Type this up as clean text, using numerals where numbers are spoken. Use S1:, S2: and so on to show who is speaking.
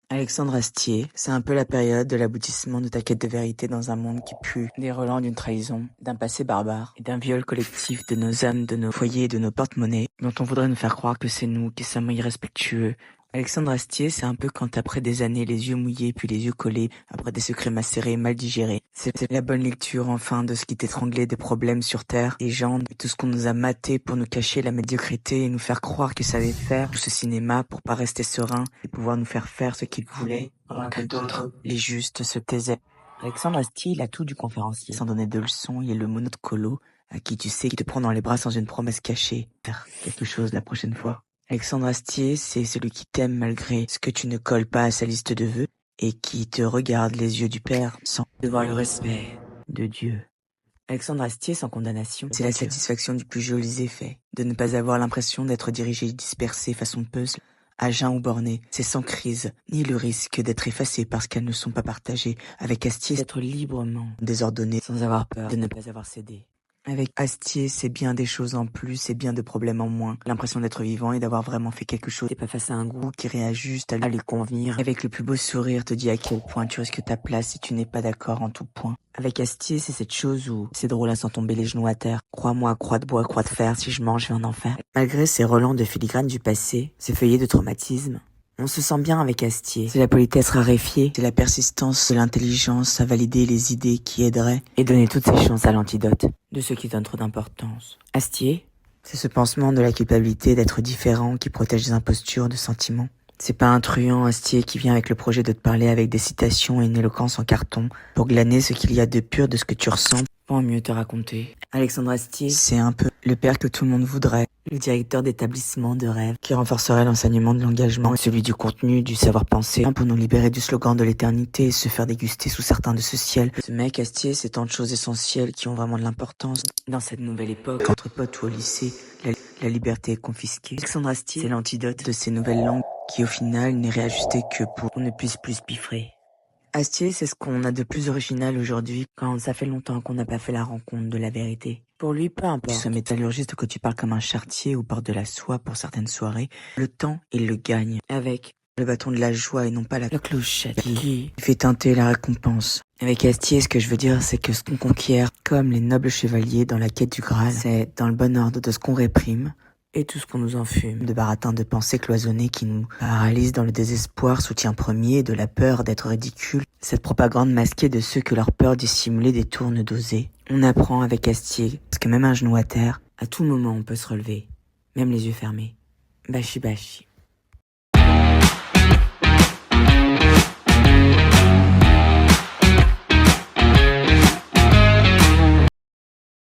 S1: Alexandre Astier, c'est un peu la période de l'aboutissement de ta quête de vérité dans un monde qui pue des relents d'une trahison, d'un passé barbare et d'un viol collectif de nos âmes, de nos foyers et de nos porte-monnaies dont on voudrait nous faire croire que c'est nous qui sommes irrespectueux. Alexandre Astier, c'est un peu quand après des années les yeux mouillés puis les yeux collés, après des secrets macérés mal digérés. C'est la bonne lecture enfin de ce qui t'étranglait des problèmes sur Terre, des gens, de tout ce qu'on nous a maté pour nous cacher la médiocrité et nous faire croire que ça allait faire tout ce cinéma pour pas rester serein et pouvoir nous faire faire ce qu'ils voulaient pendant que d'autres, les justes, se taisaient. Alexandre Astier, il a tout du conférencier. Sans donner de leçons, il est le mono de colo à qui tu sais qui te prend dans les bras sans une promesse cachée. Faire quelque chose la prochaine fois. Alexandre Astier, c'est celui qui t'aime malgré ce que tu ne colles pas à sa liste de vœux et qui te regarde les yeux du Père sans devoir le respect de Dieu. Alexandre Astier sans condamnation, c'est la satisfaction du plus joli effet, de ne pas avoir l'impression d'être dirigé, dispersé façon puzzle, à jeun ou borné. C'est sans crise, ni le risque d'être effacé parce qu'elles ne sont pas partagées. Avec Astier, d'être librement désordonné sans avoir peur de ne pas avoir cédé. Avec Astier, c'est bien des choses en plus et bien de problèmes en moins. L'impression d'être vivant et d'avoir vraiment fait quelque chose. T'es pas face à un groupe qui réajuste à lui convenir. Avec le plus beau sourire, te dit à quel point tu risques ta place si tu n'es pas d'accord en tout point. Avec Astier, c'est cette chose où c'est drôle à s'en tomber les genoux à terre. Crois-moi, croix de bois, croix de fer, si je mange, je vais en enfer. Malgré ces relents de filigrane du passé, ces feuillets de traumatisme, on se sent bien avec Astier. C'est la politesse raréfiée, c'est la persistance de l'intelligence à valider les idées qui aideraient et donner toutes ses chances à l'antidote de ceux qui donnent trop d'importance. Astier, c'est ce pansement de la culpabilité d'être différent qui protège des impostures de sentiments. C'est pas un truand Astier qui vient avec le projet de te parler avec des citations et une éloquence en carton pour glaner ce qu'il y a de pur de ce que tu ressens pour mieux te raconter. Alexandre Astier, c'est un peu le père que tout le monde voudrait, le directeur d'établissement de rêve qui renforcerait l'enseignement de l'engagement et celui du contenu, du savoir-penser pour nous libérer du slogan de l'éternité et se faire déguster sous certains de ce ciel. Ce mec Astier, c'est tant de choses essentielles qui ont vraiment de l'importance dans cette nouvelle époque. Entre potes ou au lycée, la liberté est confisquée. Alexandre Astier, c'est l'antidote de ces nouvelles langues qui au final n'est réajusté que pour qu'on ne puisse plus piffrer. Astier, c'est ce qu'on a de plus original aujourd'hui quand ça fait longtemps qu'on n'a pas fait la rencontre de la vérité. Pour lui, peu importe, que tu sois métallurgiste ou que tu parles comme un charretier ou porte de la soie pour certaines soirées, le temps, il le gagne avec le bâton de la joie et non pas la clochette qui fait teinter la récompense. Avec Astier, ce que je veux dire, c'est que ce qu'on conquiert, comme les nobles chevaliers dans la quête du Graal, c'est dans le bon ordre de ce qu'on réprime et tout ce qu'on nous enfume, de baratins de pensées cloisonnées qui nous paralysent dans le désespoir, soutien premier de la peur d'être ridicule, cette propagande masquée de ceux que leur peur dissimulée détourne d'oser. On apprend avec Astier, parce que même un genou à terre, à tout moment on peut se relever, même les yeux fermés. Bashi bashi.